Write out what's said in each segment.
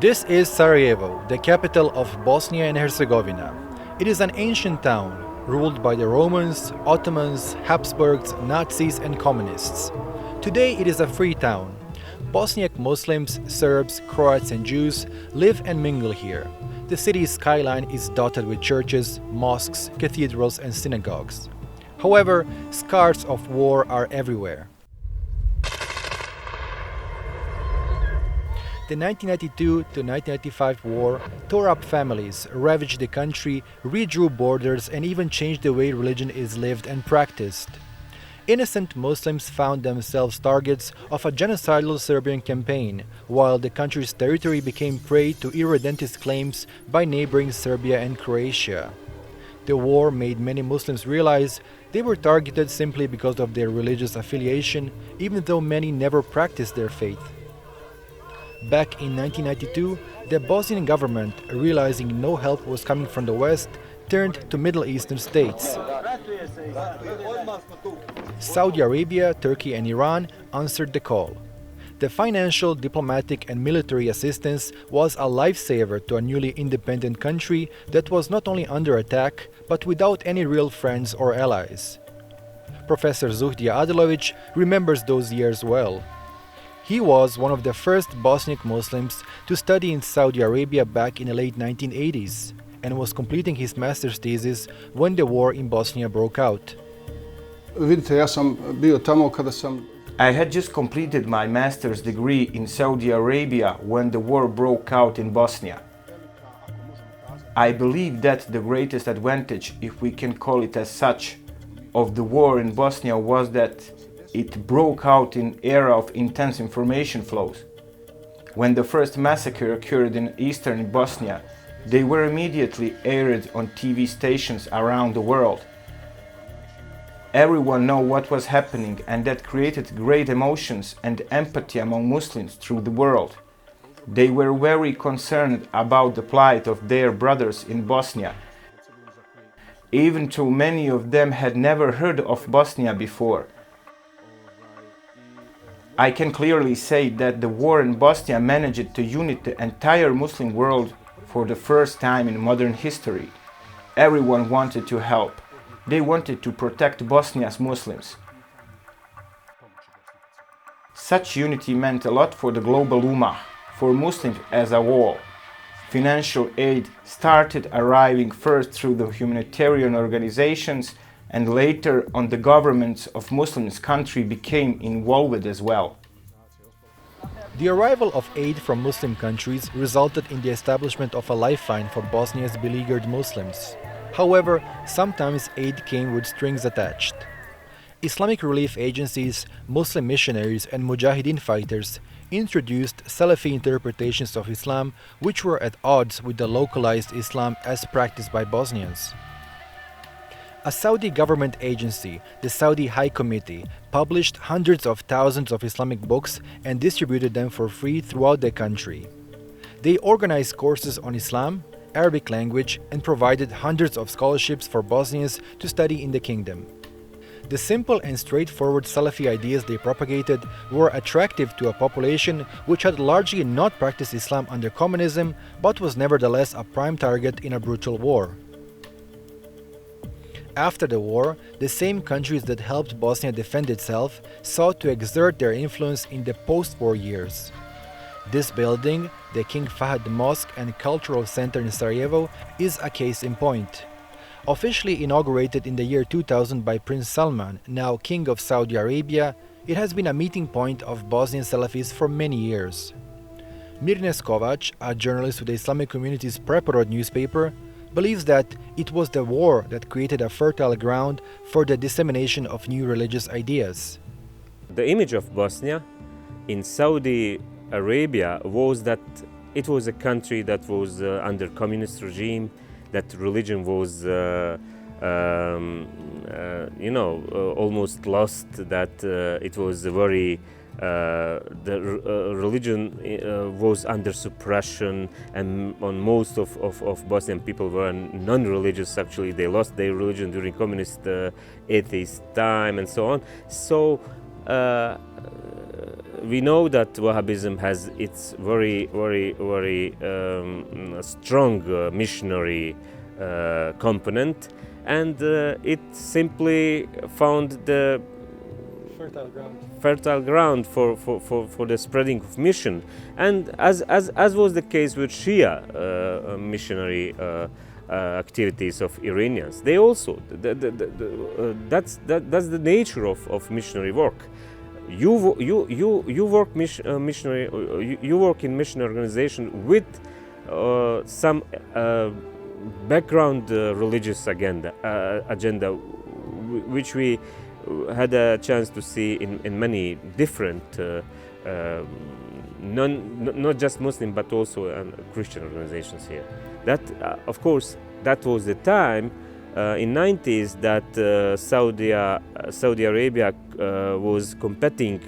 This is Sarajevo, the capital of Bosnia and Herzegovina. It is an ancient town, ruled by the Romans, Ottomans, Habsburgs, Nazis and Communists. Today it is a free town. Bosniak Muslims, Serbs, Croats and Jews live and mingle here. The city's skyline is dotted with churches, mosques, cathedrals and synagogues. However, scars of war are everywhere. The 1992 to 1995 war tore up families, ravaged the country, redrew borders, and even changed the way religion is lived and practiced. Innocent Muslims found themselves targets of a genocidal Serbian campaign, while the country's territory became prey to irredentist claims by neighboring Serbia and Croatia. The war made many Muslims realize they were targeted simply because of their religious affiliation, even though many never practiced their faith. Back in 1992, the Bosnian government, realizing no help was coming from the West, turned to Middle Eastern states. Saudi Arabia, Turkey and Iran answered the call. The financial, diplomatic and military assistance was a lifesaver to a newly independent country that was not only under attack, but without any real friends or allies. Professor Zuhdija Adilović remembers those years well. He was one of the first Bosniak Muslims to study in Saudi Arabia back in the late 1980s and was completing his master's thesis when the war in Bosnia broke out. I had just completed my master's degree in Saudi Arabia when the war broke out in Bosnia. I believe that the greatest advantage, if we can call it as such, of the war in Bosnia was that it broke out in an era of intense information flows. When the first massacre occurred in eastern Bosnia, they were immediately aired on TV stations around the world. Everyone knew what was happening, and that created great emotions and empathy among Muslims through the world. They were very concerned about the plight of their brothers in Bosnia. Even though many of them had never heard of Bosnia before. I can clearly say that the war in Bosnia managed to unite the entire Muslim world for the first time in modern history. Everyone wanted to help. They wanted to protect Bosnia's Muslims. Such unity meant a lot for the global Ummah, for Muslims as a whole. Financial aid started arriving first through the humanitarian organizations, and later on the governments of Muslims country became involved as well. The arrival of aid from Muslim countries resulted in the establishment of a lifeline for Bosnia's beleaguered Muslims. However, sometimes aid came with strings attached. Islamic relief agencies, Muslim missionaries and Mujahideen fighters introduced Salafi interpretations of Islam which were at odds with the localized Islam as practiced by Bosnians. A Saudi government agency, the Saudi High Committee, published hundreds of thousands of Islamic books and distributed them for free throughout the country. They organized courses on Islam, Arabic language, and provided hundreds of scholarships for Bosnians to study in the kingdom. The simple and straightforward Salafi ideas they propagated were attractive to a population which had largely not practiced Islam under communism, but was nevertheless a prime target in a brutal war. After the war, the same countries that helped Bosnia defend itself sought to exert their influence in the post-war years. This building, the King Fahd Mosque and Cultural Center in Sarajevo, is a case in point. Officially inaugurated in the year 2000 by Prince Salman, now King of Saudi Arabia, it has been a meeting point of Bosnian Salafis for many years. Mirnes Kovac, a journalist with the Islamic community's Preporod newspaper, believes that it was the war that created a fertile ground for the dissemination of new religious ideas. The image of Bosnia in Saudi Arabia was that it was a country that was under communist regime, that religion was almost lost, that it was a very religion was under suppression, and on most of Bosnian people were non-religious. Actually, they lost their religion during communist atheist time and so on. So we know that Wahhabism has its very strong missionary component, and it simply found the fertile ground for the spreading of mission, and as was the case with Shia missionary activities of Iranians, they also that's the nature of missionary work. You work missionary. You work in mission organization with some background religious agenda, which we had a chance to see in many different, not just Muslim but also Christian organizations here. That, of course, that was the time in 90s that Saudi Arabia was competing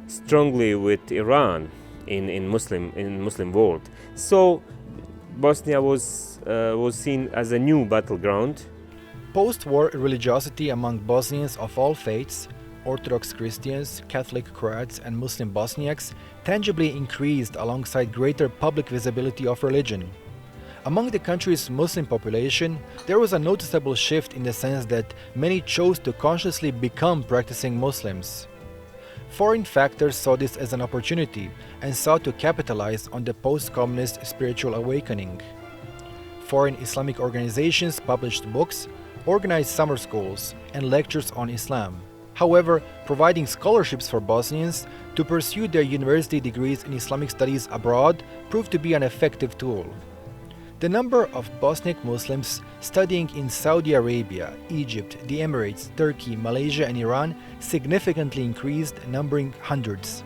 strongly with Iran in Muslim world. So Bosnia was seen as a new battleground. Post-war religiosity among Bosnians of all faiths, Orthodox Christians, Catholic Croats and Muslim Bosniaks, tangibly increased alongside greater public visibility of religion. Among the country's Muslim population, there was a noticeable shift in the sense that many chose to consciously become practicing Muslims. Foreign factors saw this as an opportunity and sought to capitalize on the post-communist spiritual awakening. Foreign Islamic organizations published books, organized summer schools, and lectures on Islam. However, providing scholarships for Bosnians to pursue their university degrees in Islamic studies abroad proved to be an effective tool. The number of Bosniak Muslims studying in Saudi Arabia, Egypt, the Emirates, Turkey, Malaysia, and Iran significantly increased, numbering hundreds.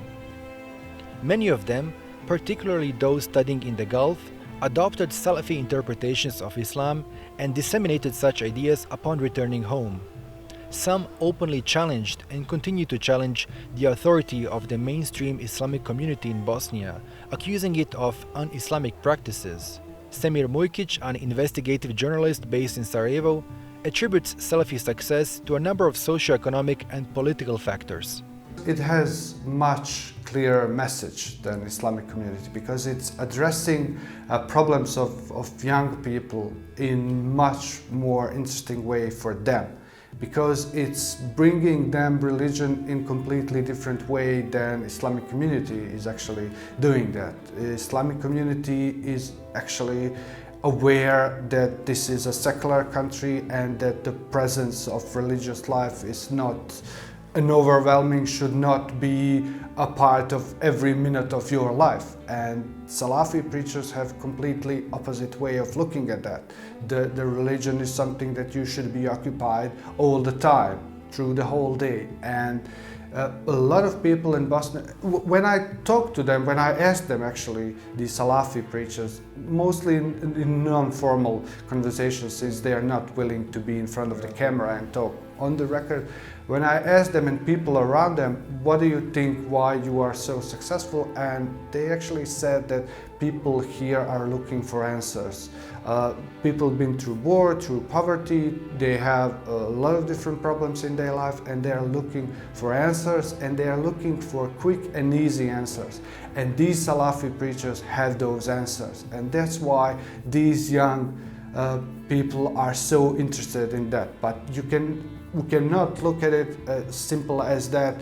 Many of them, particularly those studying in the Gulf, adopted Salafi interpretations of Islam and disseminated such ideas upon returning home. Some openly challenged and continue to challenge the authority of the mainstream Islamic community in Bosnia, accusing it of un-Islamic practices. Semir Mujkic, an investigative journalist based in Sarajevo, attributes Salafi success to a number of socio-economic and political factors. It has much clearer message than Islamic community because it's addressing problems of young people in much more interesting way for them, because it's bringing them religion in completely different way than Islamic community is actually doing that. Islamic community is actually aware that this is a secular country and that the presence of religious life is not an overwhelming, should not be a part of every minute of your life. And Salafi preachers have completely opposite way of looking at that. The religion is something that you should be occupied all the time, through the whole day. And a lot of people in Bosnia, when I talk to them, when I ask them actually, the Salafi preachers, mostly in non-formal conversations, since they are not willing to be in front of the camera and talk on the record, when I ask them and people around them, what do you think why you are so successful? And they actually said that people here are looking for answers. People have been through war, through poverty, they have a lot of different problems in their life and they are looking for answers, and they are looking for quick and easy answers. And these Salafi preachers have those answers, and that's why these young people are so interested in that. But we cannot look at it as simple as that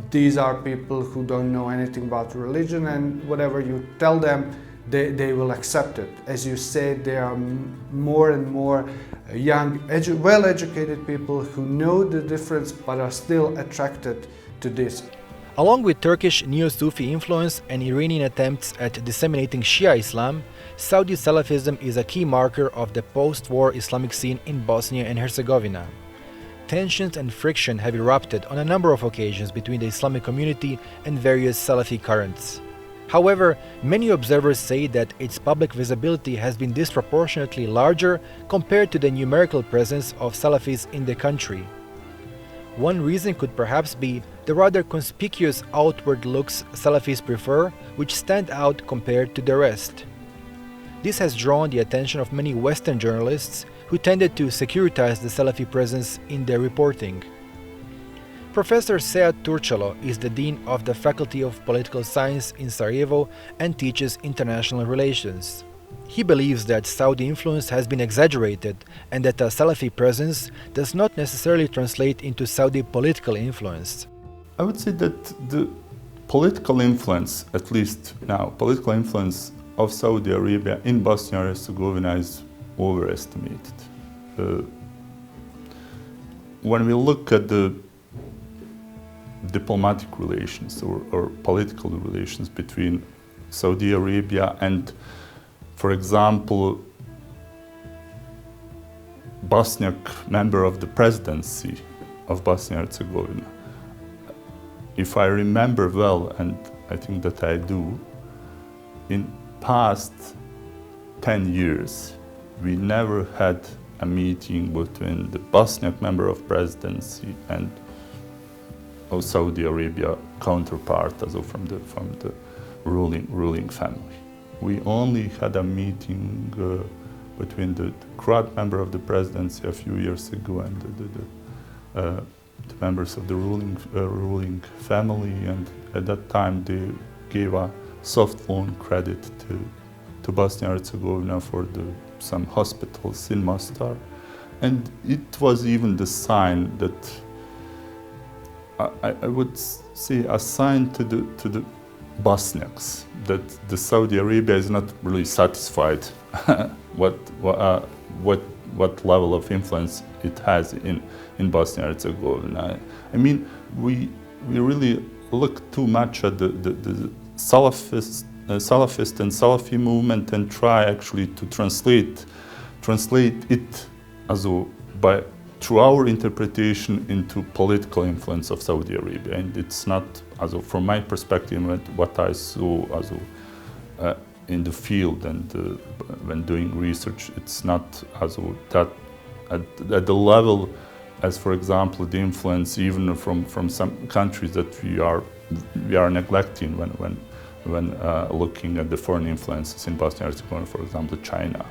these are people who don't know anything about religion, and whatever you tell them, they will accept it. As you said, there are more and more young, well-educated people who know the difference but are still attracted to this. Along with Turkish Neo-Sufi influence and Iranian attempts at disseminating Shia Islam, Saudi Salafism is a key marker of the post-war Islamic scene in Bosnia and Herzegovina. Tensions and friction have erupted on a number of occasions between the Islamic community and various Salafi currents. However, many observers say that its public visibility has been disproportionately larger compared to the numerical presence of Salafis in the country. One reason could perhaps be the rather conspicuous outward looks Salafis prefer, which stand out compared to the rest. This has drawn the attention of many Western journalists who tended to securitize the Salafi presence in their reporting. Professor Sead Turcalo is the Dean of the Faculty of Political Science in Sarajevo and teaches international relations. He believes that Saudi influence has been exaggerated and that a Salafi presence does not necessarily translate into Saudi political influence. I would say that the political influence, at least now, political influence of Saudi Arabia in Bosnia and Herzegovina is overestimated. When we look at the diplomatic relations or political relations between Saudi Arabia and, for example, Bosniak member of the presidency of Bosnia and Herzegovina. If I remember well, and I think that I do, in past 10 years, we never had a meeting between the Bosniak member of presidency and of Saudi Arabia counterpart, also from the ruling family. We only had a meeting between the Croat member of the presidency a few years ago and the members of the ruling family, and at that time they gave a soft loan credit to Bosnia and Herzegovina for some hospitals in Mostar, and it was even the sign that I would say a sign to the Bosniaks that the Saudi Arabia is not really satisfied what level of influence it has in Bosnia and Herzegovina. I mean, we really look too much at the Salafist and Salafi movement and try actually to translate it through our interpretation into political influence of Saudi Arabia, and it's not, from my perspective, what I saw in the field and when doing research. It's not that at the level as, for example, the influence even from some countries that we are neglecting when looking at the foreign influences in Bosnia and Herzegovina, for example, China.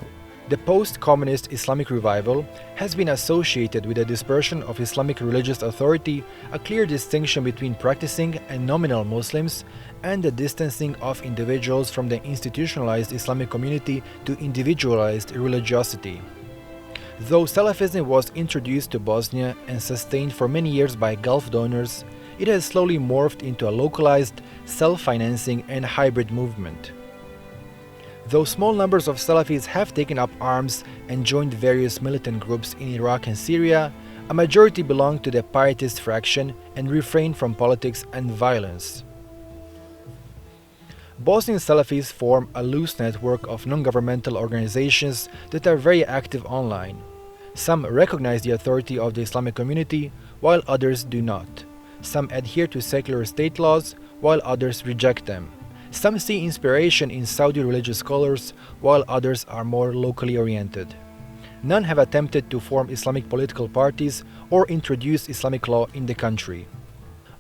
The post-communist Islamic revival has been associated with the dispersion of Islamic religious authority, a clear distinction between practicing and nominal Muslims, and the distancing of individuals from the institutionalized Islamic community to individualized religiosity. Though Salafism was introduced to Bosnia and sustained for many years by Gulf donors, it has slowly morphed into a localized, self-financing and hybrid movement. Though small numbers of Salafis have taken up arms and joined various militant groups in Iraq and Syria, a majority belong to the Pietist fraction and refrain from politics and violence. Bosnian Salafis form a loose network of non-governmental organizations that are very active online. Some recognize the authority of the Islamic community, while others do not. Some adhere to secular state laws, while others reject them. Some see inspiration in Saudi religious scholars, while others are more locally oriented. None have attempted to form Islamic political parties or introduce Islamic law in the country.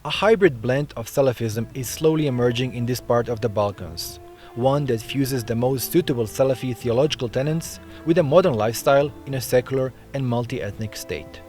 A hybrid blend of Salafism is slowly emerging in this part of the Balkans, one that fuses the most suitable Salafi theological tenets with a modern lifestyle in a secular and multi-ethnic state.